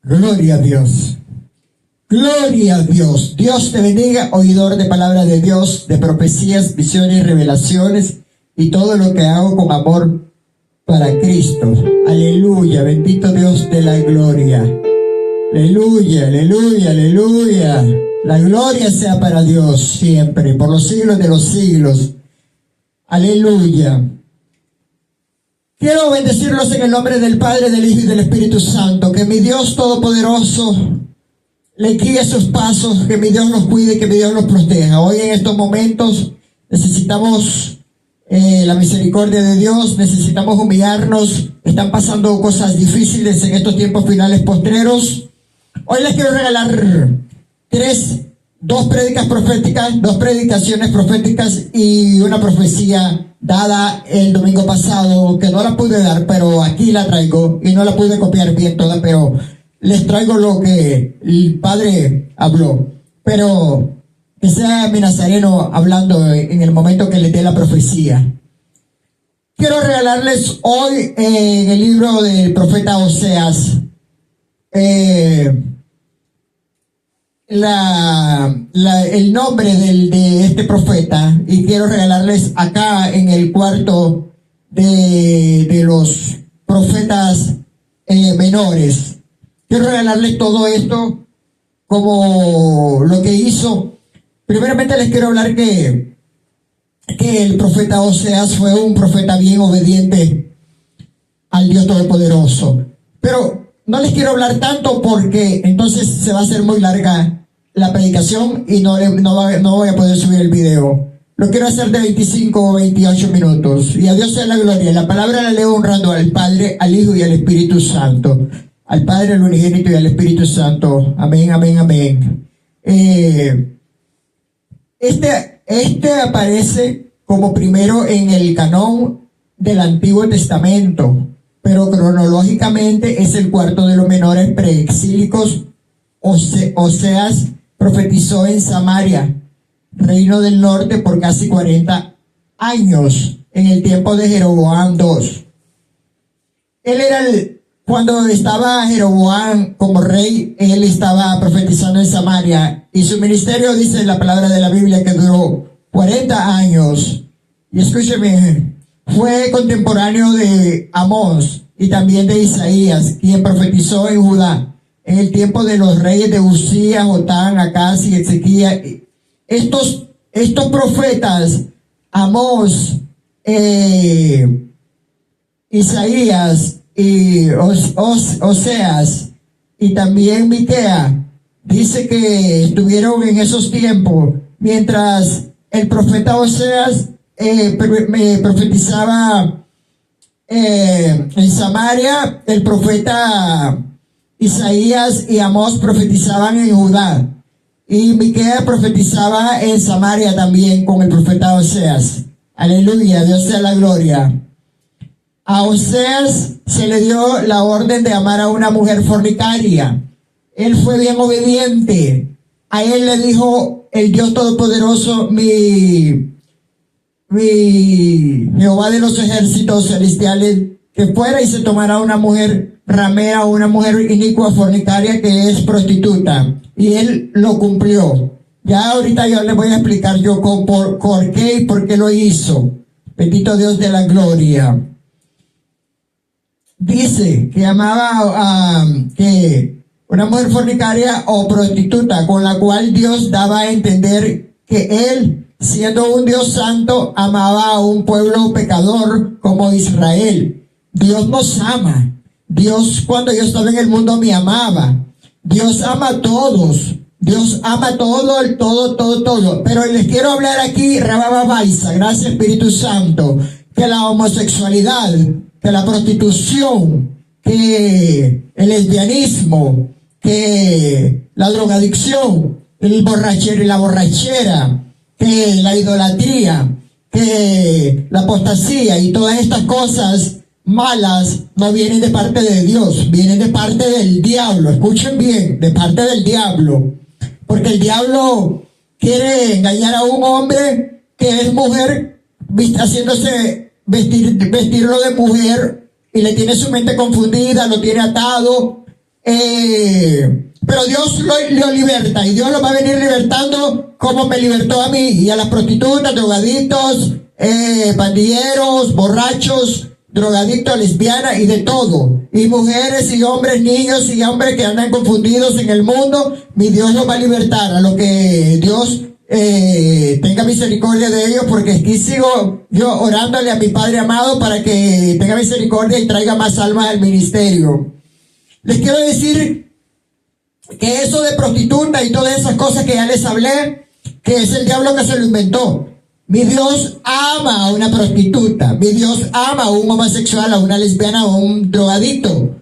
Gloria a Dios. Gloria a Dios. Dios te bendiga, oidor de palabra de Dios, de profecías, visiones, revelaciones y todo lo que hago con amor para Cristo. Aleluya. Bendito Dios de la gloria. Aleluya, aleluya, aleluya. La gloria sea para Dios siempre, por los siglos de los siglos. Aleluya. Quiero bendecirlos en el nombre del Padre, del Hijo y del Espíritu Santo. Que mi Dios Todopoderoso le guíe sus pasos, que mi Dios los cuide, que mi Dios los proteja. Hoy en estos momentos necesitamos la misericordia de Dios, necesitamos humillarnos. Están pasando cosas difíciles en estos tiempos finales postreros. Hoy les quiero regalar dos predicaciones proféticas y una profecía dada el domingo pasado, que no la pude dar, pero aquí la traigo, y no la pude copiar bien toda, pero les traigo lo que el Padre habló. Pero que sea mi Nazareno hablando en el momento que les dé la profecía. Quiero regalarles hoy en el libro del profeta Oseas el nombre de este profeta, y quiero regalarles acá en el cuarto de los profetas menores. Quiero regalarles todo esto como lo que hizo. Primeramente les quiero hablar que el profeta Oseas fue un profeta bien obediente al Dios Todopoderoso. Pero no les quiero hablar tanto porque entonces se va a hacer muy larga la predicación y no voy a poder subir el video. Lo quiero hacer de 25 o 28 minutos. Y a Dios sea la gloria. La palabra la leo honrando al Padre, al Hijo y al Espíritu Santo. Al Padre, al Unigénito y al Espíritu Santo. Amén, amén, amén. Este aparece como primero en el canón del Antiguo Testamento, pero cronológicamente es el cuarto de los menores preexílicos. Oseas profetizó en Samaria, reino del norte, por casi 40 años, en el tiempo de Jeroboam II. Cuando estaba Jeroboam como rey, él estaba profetizando en Samaria, y su ministerio, dice la palabra de la Biblia, que duró 40 años. Y escúcheme, fue contemporáneo de Amós y también de Isaías, quien profetizó en Judá en el tiempo de los reyes de Uzías, Jotán, Acaz y Ezequías. Estos profetas, Amós, Isaías y Oseas y también Miquea, dice que estuvieron en esos tiempos, mientras el profeta Oseas profetizaba en Samaria, el profeta Isaías y Amós profetizaban en Judá, y Miquea profetizaba en Samaria también con el profeta Oseas. Aleluya, Dios sea la gloria. A Oseas se le dio la orden de amar a una mujer fornicaria. Él fue bien obediente. A él le dijo el Dios Todopoderoso, mi Jehová de los ejércitos celestiales, que fuera y se tomara una mujer ramera o una mujer inicua fornicaria, que es prostituta. Y él lo cumplió. Ya ahorita yo les voy a explicar yo por qué y por qué lo hizo. Bendito Dios de la gloria. Dice que amaba que una mujer fornicaria o prostituta, con la cual Dios daba a entender que él, siendo un Dios santo, amaba a un pueblo pecador como Israel. Dios nos ama. Dios, cuando yo estaba en el mundo, me amaba. Dios ama a todos. Dios ama todo. Pero les quiero hablar aquí, Rababaisa, gracias Espíritu Santo, que la homosexualidad, que la prostitución, que el lesbianismo, que la drogadicción, la borrachera, que la idolatría, que la apostasía y todas estas cosas malas no vienen de parte de Dios, vienen de parte del diablo. Escuchen bien, de parte del diablo. Porque el diablo quiere engañar a un hombre que es mujer, haciéndose vestirlo de mujer, y le tiene su mente confundida, lo tiene atado, pero Dios lo liberta, y Dios lo va a venir libertando como me libertó a mí y a las prostitutas, drogadictos, pandilleros, borrachos, drogadictos, lesbianas y de todo. Y mujeres y hombres, niños y hombres que andan confundidos en el mundo, mi Dios los va a libertar. A lo que Dios tenga misericordia de ellos, porque aquí sigo yo orándole a mi Padre amado para que tenga misericordia y traiga más almas al ministerio. Les quiero decir que eso de prostituta y todas esas cosas que ya les hablé, que es el diablo que se lo inventó. Mi Dios ama a una prostituta, mi Dios ama a un homosexual, a una lesbiana, a un drogadicto.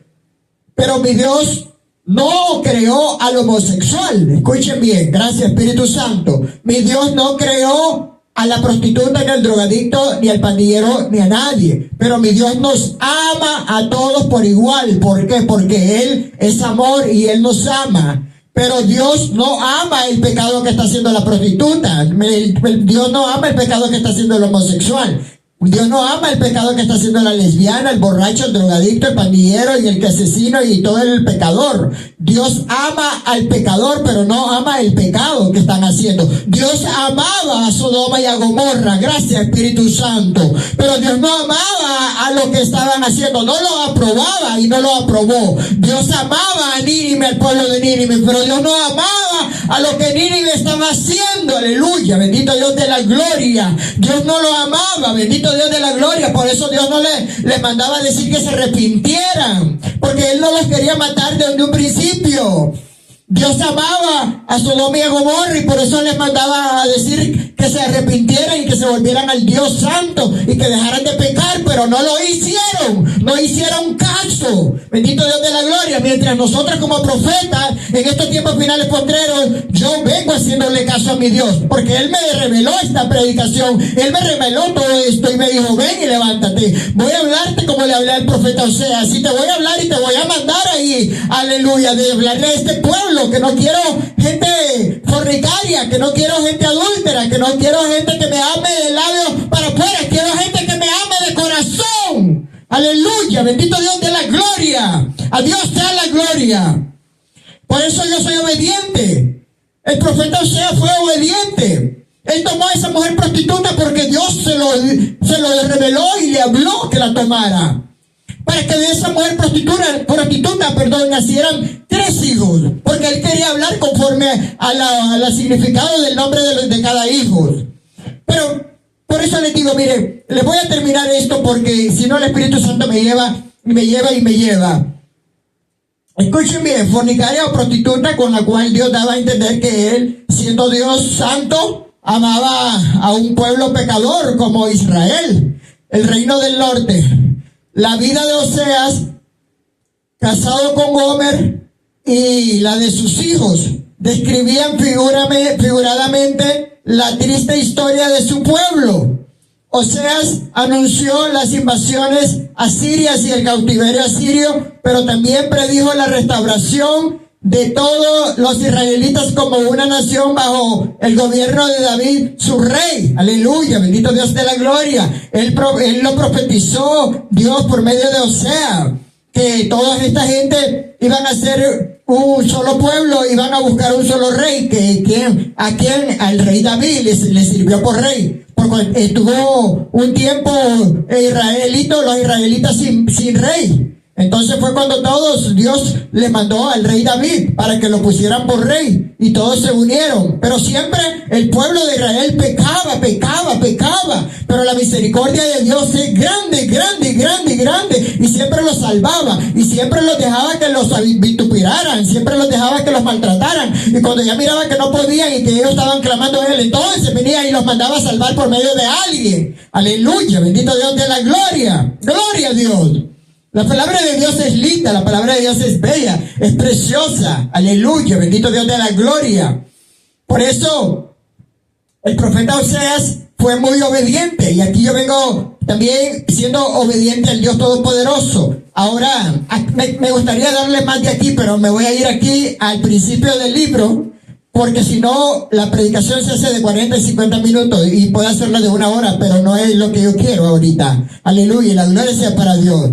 Pero mi Dios no creó al homosexual. Escuchen bien, gracias Espíritu Santo. Mi Dios no creó a la prostituta, ni al drogadicto, ni al pandillero, ni a nadie. Pero mi Dios nos ama a todos por igual. ¿Por qué? Porque Él es amor y Él nos ama. Pero Dios no ama el pecado que está haciendo la prostituta. Dios no ama el pecado que está haciendo el homosexual. Dios no ama el pecado que está haciendo la lesbiana, el borracho, el drogadicto, el pandillero y el que asesino y todo el pecador. Dios ama al pecador, pero no ama el pecado que están haciendo. Dios amaba a Sodoma y a Gomorra, gracias Espíritu Santo. Pero Dios no amaba a lo que estaban haciendo, no lo aprobaba y no lo aprobó. Dios amaba a Nínive, al pueblo de Nínive, pero Dios no amaba a lo que Nínive estaba haciendo. Aleluya, bendito Dios de la gloria. Dios no lo amaba, bendito Dios de la gloria. Por eso Dios no le mandaba a decir que se arrepintieran, porque Él no los quería matar desde un principio. Dios amaba a Sodoma y a Gomorra y por eso les mandaba a decir que se arrepintieran y que se volvieran al Dios Santo y que dejaran de pecar, pero no lo hicieron, no hicieron caso. Bendito Dios de la gloria. Mientras nosotros como profetas en estos tiempos finales postreros, yo vengo haciéndole caso a mi Dios, porque Él me reveló esta predicación, Él me reveló todo esto y me dijo, ven y levántate, voy a hablarte como le hablé al profeta Oseas, y te voy a hablar y te voy a mandar ahí, aleluya, de hablarle a este pueblo, que no quiero gente fornicaria, que no quiero gente adúltera, que no quiero gente que me ame de labios para afuera, quiero gente que me ame de corazón. Aleluya, bendito Dios de la gloria. A Dios sea la gloria. Por eso yo soy obediente. El profeta Oseas fue obediente. Él tomó a esa mujer prostituta porque Dios se lo reveló y le habló que la tomara. Para que de esa mujer prostituta, nacieran 3 hijos. Porque Él quería hablar conforme al significado del nombre de cada hijo. Pero por eso les digo, mire, les voy a terminar esto porque si no el Espíritu Santo me lleva. Escuchen bien, fornicaria o prostituta con la cual Dios daba a entender que Él, siendo Dios santo, amaba a un pueblo pecador como Israel, el reino del norte. La vida de Oseas, casado con Gomer, y la de sus hijos, describían figuradamente la triste historia de su pueblo. Oseas anunció las invasiones asirias y el cautiverio asirio, pero también predijo la restauración de todos los israelitas como una nación bajo el gobierno de David, su rey. Aleluya, bendito Dios de la gloria. Él lo profetizó Dios por medio de Oseas, que toda esta gente iban a ser un solo pueblo, iban a buscar un solo rey, al rey David le sirvió por rey. Porque estuvo un tiempo los israelitas sin rey. Entonces fue cuando Dios le mandó al rey David para que lo pusieran por rey y todos se unieron. Pero siempre el pueblo de Israel pecaba. Pero la misericordia de Dios es grande y siempre los salvaba y siempre los dejaba que los vituperaran, siempre los dejaba que los maltrataran. Y cuando ya miraba que no podían y que ellos estaban clamando a Él, entonces venía y los mandaba a salvar por medio de alguien. Aleluya, bendito Dios de la gloria. Gloria a Dios. La palabra de Dios es linda, la palabra de Dios es bella, es preciosa. Aleluya, bendito Dios de la gloria. Por eso, el profeta Oseas fue muy obediente. Y aquí yo vengo también siendo obediente al Dios Todopoderoso. Ahora, me gustaría darle más de aquí, pero me voy a ir aquí al principio del libro, porque si no, la predicación se hace de 40 y 50 minutos y puedo hacerla de 1 hora, pero no es lo que yo quiero ahorita. Aleluya, la gloria sea para Dios.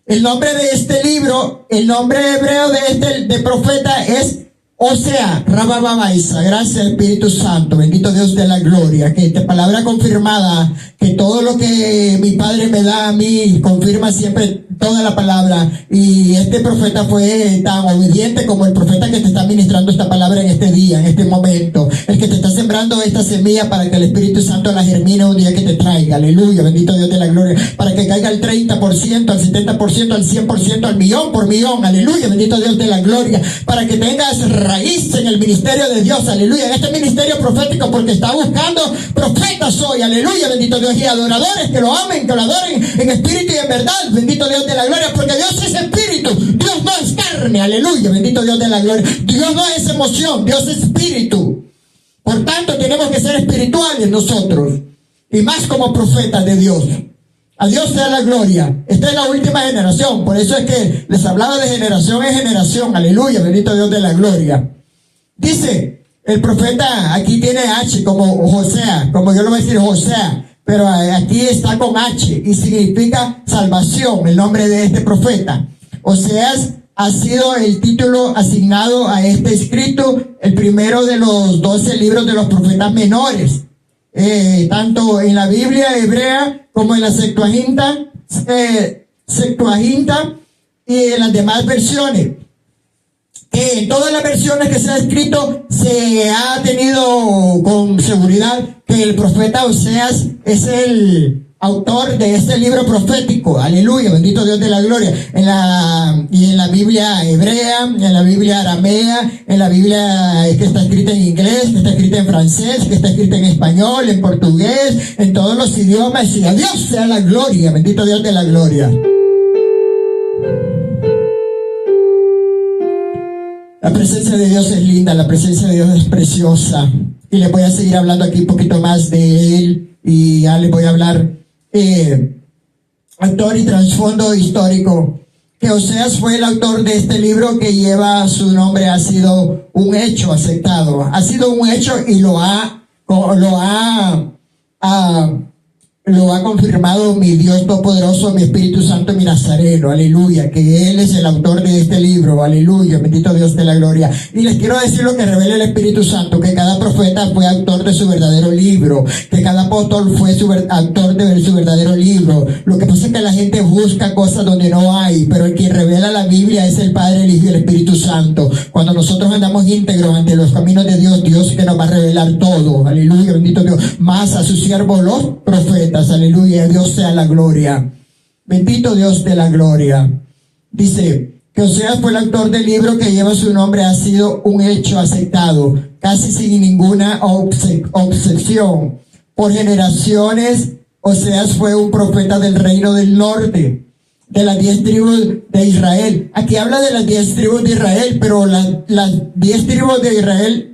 El nombre de este libro, el nombre hebreo de profeta es Osea, Rabababaisa. Gracias Espíritu Santo, bendito Dios de la gloria, que esta palabra confirmada, que todo lo que mi Padre me da a mí, confirma siempre toda la palabra. Y este profeta fue tan obediente como el profeta que te está ministrando esta palabra en este día, en este momento. El que te está sembrando esta semilla para que el Espíritu Santo la germine un día que te traiga. Aleluya, bendito Dios de la gloria. Para que caiga al 30%, al 70%, al 100%, al millón por millón. Aleluya, bendito Dios de la gloria. Para que tengas raíz en el ministerio de Dios. Aleluya, en este ministerio profético, porque está buscando profetas hoy. Aleluya, bendito Dios. Y adoradores que lo amen, que lo adoren en espíritu y en verdad. Bendito Dios de la gloria, porque Dios es espíritu. Dios no es carne. Aleluya, bendito Dios de la gloria. Dios no es emoción, Dios es espíritu. Por tanto, tenemos que ser espirituales nosotros. Y más como profetas de Dios. A Dios sea la gloria. Esta es la última generación. Por eso es que les hablaba de generación en generación. Aleluya, bendito Dios de la gloria. Dice el profeta, aquí tiene H como Josea, como yo lo voy a decir Josea, pero aquí está con H y significa salvación, el nombre de este profeta. Oseas ha sido el título asignado a este escrito, el primero de los 12 libros de los profetas menores. Tanto en la Biblia hebrea como en la Septuaginta y en las demás versiones. En todas las versiones que se ha escrito se ha tenido con seguridad que el profeta Oseas es el autor de este libro profético. Aleluya, bendito Dios de la gloria. En la Biblia hebrea, en la Biblia aramea, en la Biblia que está escrita en inglés, que está escrita en francés, que está escrita en español, en portugués, en todos los idiomas. Y a Dios sea la gloria, bendito Dios de la gloria. La presencia de Dios es linda, la presencia de Dios es preciosa. Y les voy a seguir hablando aquí un poquito más de él. Y ya les voy a hablar autor y trasfondo histórico. Que Oseas fue el autor de este libro que lleva su nombre. Ha sido un hecho aceptado. Ha sido un hecho y lo ha confirmado mi Dios Todopoderoso, mi Espíritu Santo, mi Nazareno, aleluya, que Él es el autor de este libro, aleluya, bendito Dios de la gloria. Y les quiero decir lo que revela el Espíritu Santo, que cada profeta fue autor de su verdadero libro, que cada apóstol fue autor de su verdadero libro. Lo que pasa es que la gente busca cosas donde no hay, pero el que revela la Biblia es el Padre, el Hijo y el Espíritu Santo. Cuando nosotros andamos íntegros ante los caminos de Dios, Dios que nos va a revelar todo, aleluya, bendito Dios, más a sus siervos los profetas. Aleluya, Dios sea la gloria. Bendito Dios de la gloria. Dice que Oseas fue el autor del libro que lleva su nombre. Ha sido un hecho aceptado, casi sin ninguna obsesión. Por generaciones, Oseas fue un profeta del reino del norte, de las 10 tribus de Israel. Aquí habla de las 10 tribus de Israel, pero las 10 tribus de Israel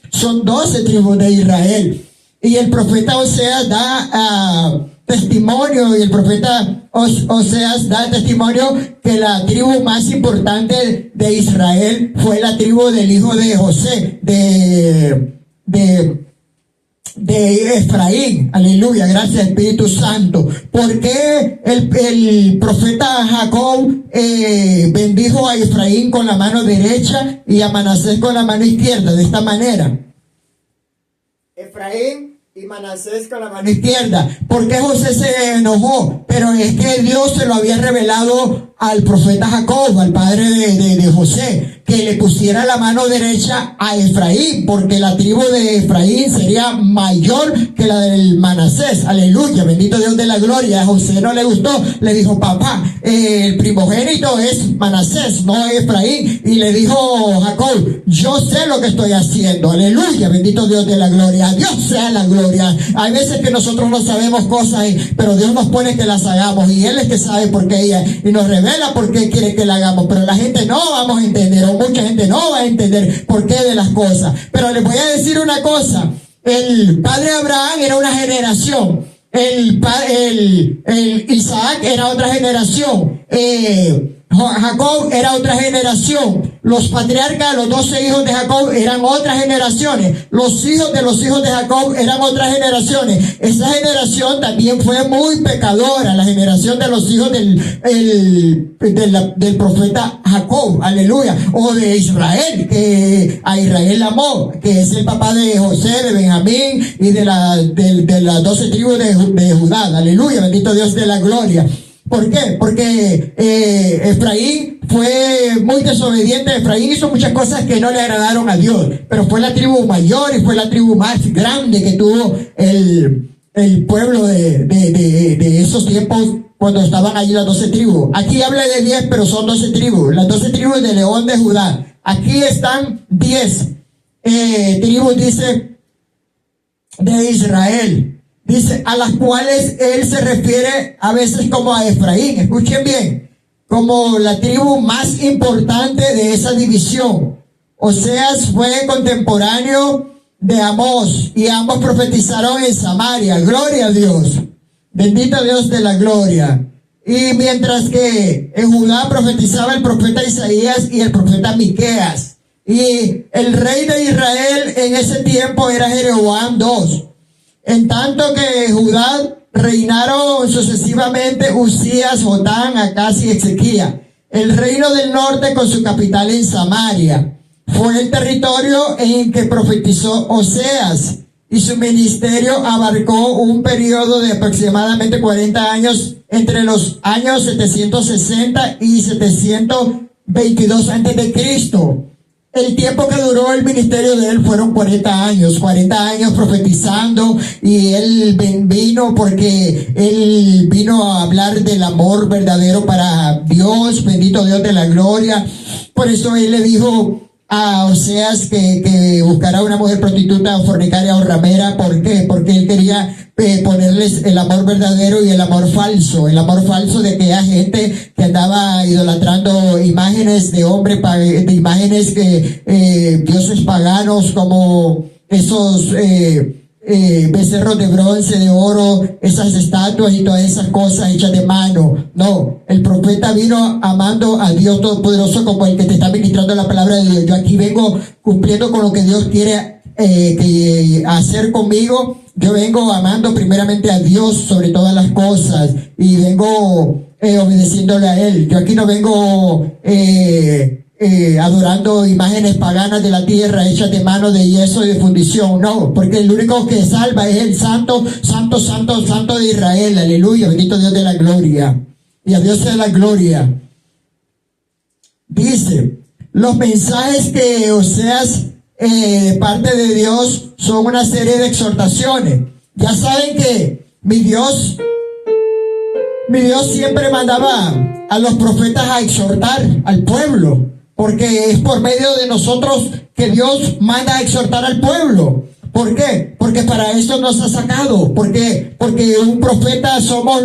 son 12 tribus de Israel. Y el profeta Oseas da testimonio, y el profeta Oseas da testimonio que la tribu más importante de Israel fue la tribu del hijo de José, de Efraín. Aleluya, gracias Espíritu Santo. Porque el profeta Jacob bendijo a Efraín con la mano derecha y a Manasés con la mano izquierda, de esta manera. Efraín y Manasés con la mano izquierda. ¿Por qué José se enojó? Pero es que Dios se lo había revelado al profeta Jacob, al padre de José, que le pusiera la mano derecha a Efraín, porque la tribu de Efraín sería mayor que la del Manasés. Aleluya, bendito Dios de la gloria. A José no le gustó, le dijo: papá, el primogénito es Manasés, no Efraín. Y le dijo Jacob: yo sé lo que estoy haciendo. Aleluya, bendito Dios de la gloria. Dios sea la gloria. Hay veces que nosotros no sabemos cosas, pero Dios nos pone que las hagamos, y Él es que sabe por qué ella, y nos revela por qué quiere que la hagamos. Pero la gente no vamos a entender, o mucha gente no va a entender por qué de las cosas. Pero les voy a decir una cosa: el padre Abraham era una generación, el Isaac era otra generación, Jacob era otra generación, Los patriarcas, los 12 hijos de Jacob, eran otras generaciones. Los hijos de Jacob eran otras generaciones. Esa generación también fue muy pecadora, la generación de los hijos del profeta Jacob, aleluya, o de Israel, que a Israel amó, que es el papá de José, de Benjamín y de las 12 tribus de Judá, aleluya, bendito Dios de la gloria. ¿Por qué? Porque Efraín fue muy desobediente. Efraín hizo muchas cosas que no le agradaron a Dios, pero fue la tribu mayor y fue la tribu más grande que tuvo el pueblo de esos tiempos cuando estaban allí las 12 tribus. Aquí habla de 10, pero son 12 tribus. Las 12 tribus de León de Judá. Aquí están 10 tribus, dice, de Israel. Dice, a las cuales él se refiere a veces como a Efraín. Escuchen bien, como la tribu más importante de esa división. Oseas fue contemporáneo de Amós, y ambos profetizaron en Samaria. Gloria a Dios. Bendito Dios de la gloria. Y mientras que en Judá profetizaba el profeta Isaías y el profeta Miqueas. Y el rey de Israel en ese tiempo era Jeroboam II. En tanto que en Judá reinaron sucesivamente Usías, Jotán, Acaz y Ezequías. El reino del norte con su capital en Samaria fue el territorio en que profetizó Oseas, y su ministerio abarcó un periodo de aproximadamente 40 años entre los años 760 y 722 a.C. El tiempo que duró el ministerio de él fueron 40 años profetizando, y él vino porque él vino a hablar del amor verdadero para Dios, bendito Dios de la gloria. Por eso él le dijo a Oseas que buscara una mujer prostituta, fornicaria o ramera. ¿Por qué? Porque él quería ponerles el amor verdadero y el amor falso de aquella gente que andaba idolatrando imágenes de hombre, de imágenes que dioses paganos, como esos becerros de bronce, de oro, esas estatuas y todas esas cosas hechas de mano. No, el profeta vino amando a Dios Todopoderoso, como el que te está ministrando la palabra de Dios. Yo aquí vengo cumpliendo con lo que Dios quiere hacer conmigo. Yo vengo amando primeramente a Dios sobre todas las cosas, y vengo obedeciéndole a Él. Yo aquí no vengo adorando imágenes paganas de la tierra hechas de mano, de yeso y de fundición. No, porque el único que salva es el santo, santo, santo, santo de Israel. Aleluya, bendito Dios de la gloria. Y a Dios sea la gloria. Dice, los mensajes que Oseas de parte de Dios son una serie de exhortaciones. Ya saben que mi Dios siempre mandaba a los profetas a exhortar al pueblo, porque es por medio de nosotros que Dios manda a exhortar al pueblo. ¿Por qué? Porque para eso nos ha sacado. ¿Por qué? Porque un profeta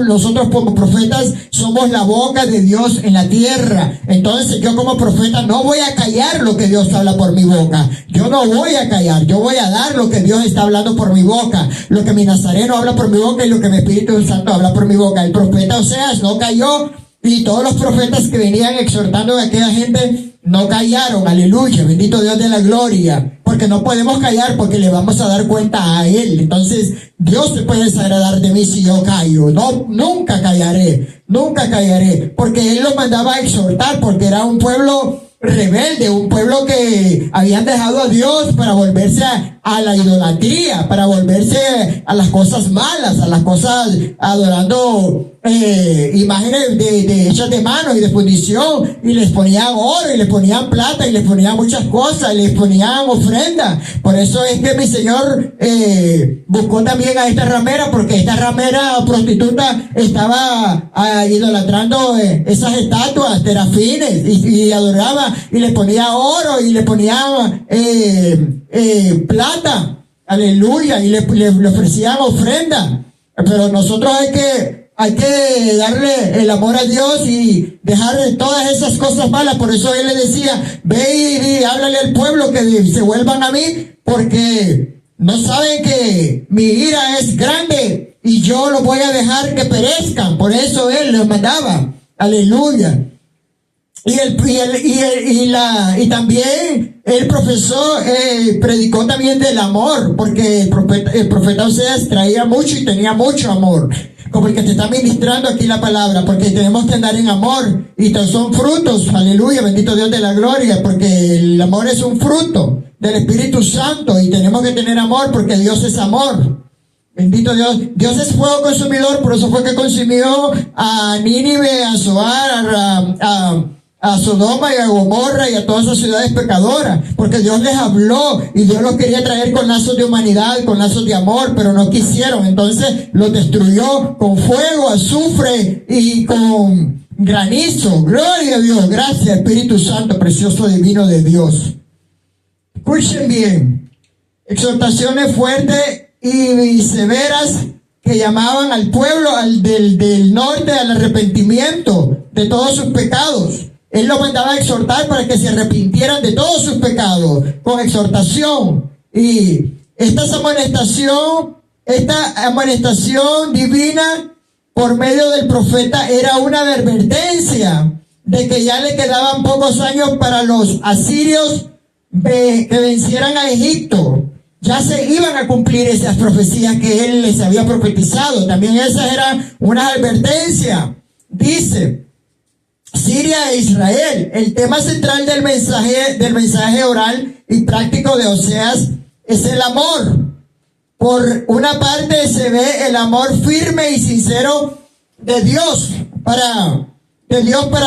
nosotros como profetas somos la boca de Dios en la tierra. Entonces yo como profeta no voy a callar lo que Dios habla por mi boca. Yo no voy a callar, yo voy a dar lo que Dios está hablando por mi boca. Lo que mi Nazareno habla por mi boca y lo que mi Espíritu Santo habla por mi boca. El profeta Oseas no cayó, y todos los profetas que venían exhortando a aquella gente no callaron. Aleluya, bendito Dios de la gloria. Porque no podemos callar, porque le vamos a dar cuenta a Él. Entonces Dios se puede desagradar de mí si yo callo. No, nunca callaré, porque Él los mandaba a exhortar, porque era un pueblo rebelde, un pueblo que habían dejado a Dios para volverse a la idolatría, para volverse a las cosas malas, a las cosas adorando imágenes hechas de mano y de fundición, y les ponían oro, y les ponían plata, y les ponían muchas cosas, y les ponían ofrenda. Por eso es que mi Señor buscó también a esta ramera, porque esta ramera prostituta estaba idolatrando esas estatuas, terafines, y adoraba, y les ponía oro, y les ponía plata, aleluya, y le ofrecían ofrenda. Pero nosotros hay que darle el amor a Dios y dejar todas esas cosas malas. Por eso Él le decía, ve y háblale al pueblo que se vuelvan a mí, porque no saben que mi ira es grande y yo los voy a dejar que perezcan. Por eso Él los mandaba, aleluya. Y también él predicó también del amor, porque el profeta Oseas traía mucho y tenía mucho amor, como el que te está ministrando aquí la palabra, porque tenemos que andar en amor, y son frutos, aleluya, bendito Dios de la gloria, porque el amor es un fruto del Espíritu Santo, y tenemos que tener amor, porque Dios es amor. Bendito Dios. Dios es fuego consumidor, por eso fue que consumió a Nínive, a Zoar, a Sodoma y a Gomorra y a todas esas ciudades pecadoras, porque Dios les habló y Dios los quería traer con lazos de humanidad, con lazos de amor, pero no quisieron. Entonces los destruyó con fuego, azufre y con granizo. Gloria a Dios, gracias Espíritu Santo, precioso divino de Dios. Escuchen bien, exhortaciones fuertes y severas que llamaban al pueblo del norte al arrepentimiento de todos sus pecados. Él los mandaba a exhortar para que se arrepintieran de todos sus pecados, con exhortación. Y esta amonestación divina por medio del profeta era una advertencia de que ya le quedaban pocos años para los asirios que vencieran a Egipto. Ya se iban a cumplir esas profecías que él les había profetizado. También esas eran una advertencia. Dice, Siria e Israel. El tema central del mensaje oral y práctico de Oseas es el amor. Por una parte se ve el amor firme y sincero de Dios para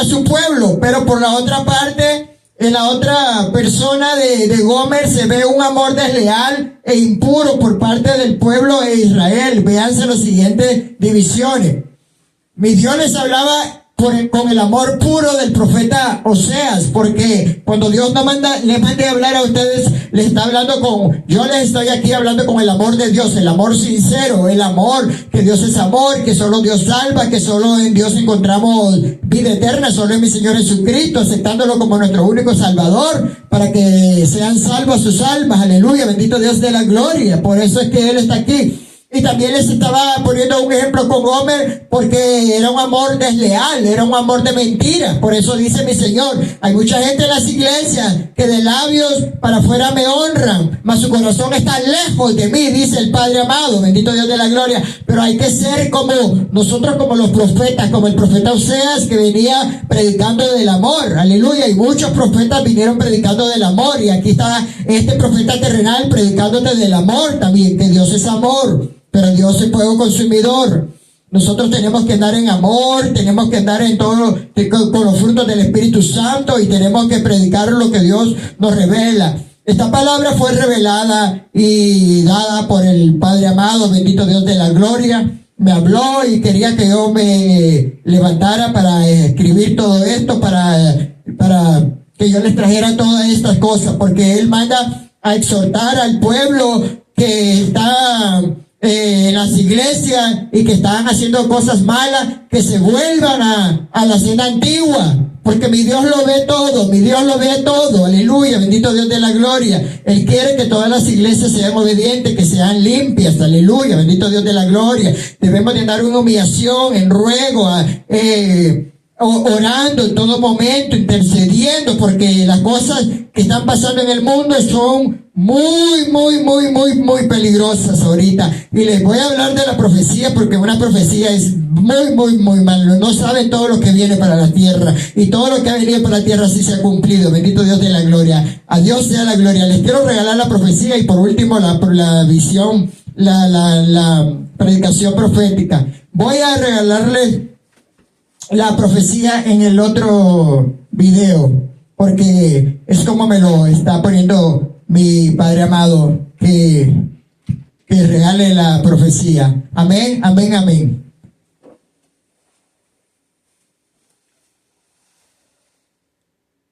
su pueblo, pero por la otra parte, en la otra persona de Gomer se ve un amor desleal e impuro por parte del pueblo de Israel. Véanse las siguientes divisiones. Mi Dios les hablaba con el amor puro del profeta Oseas, porque cuando Dios les mande a hablar a ustedes, les está hablando yo les estoy aquí hablando con el amor de Dios, el amor sincero, el amor, que Dios es amor, que solo Dios salva, que solo en Dios encontramos vida eterna, solo en mi Señor Jesucristo, aceptándolo como nuestro único Salvador, para que sean salvas sus almas, aleluya, bendito Dios de la gloria. Por eso es que Él está aquí. Y también les estaba poniendo un ejemplo con Gomer, porque era un amor desleal, era un amor de mentiras. Por eso dice mi Señor, hay mucha gente en las iglesias que de labios para afuera me honran, mas su corazón está lejos de mí, dice el Padre amado, bendito Dios de la gloria. Pero hay que ser como nosotros, como los profetas, como el profeta Oseas, que venía predicando del amor, aleluya. Y muchos profetas vinieron predicando del amor, y aquí está este profeta terrenal predicándote del amor también, que Dios es amor. Pero Dios es fuego consumidor. Nosotros tenemos que andar en amor, tenemos que andar en todo con los frutos del Espíritu Santo, y tenemos que predicar lo que Dios nos revela. Esta palabra fue revelada y dada por el Padre amado, bendito Dios de la gloria. Me habló y quería que yo me levantara para escribir todo esto, para que yo les trajera todas estas cosas, porque Él manda a exhortar al pueblo que está en las iglesias y que están haciendo cosas malas, que se vuelvan a la senda antigua, porque mi Dios lo ve todo, aleluya, bendito Dios de la gloria. Él quiere que todas las iglesias sean obedientes, que sean limpias, aleluya, bendito Dios de la gloria. Debemos de andar en humillación, en ruego, orando en todo momento, intercediendo, porque las cosas que están pasando en el mundo son muy peligrosas ahorita. Y les voy a hablar de la profecía, porque una profecía es muy malo. No saben todo lo que viene para la tierra, y todo lo que ha venido para la tierra sí se ha cumplido, bendito Dios de la gloria. A Dios sea la gloria. Les quiero regalar la profecía, y por último la visión, la predicación profética. Voy a regalarles la profecía en el otro video, porque es como me lo está poniendo mi Padre amado, que regale la profecía. Amén.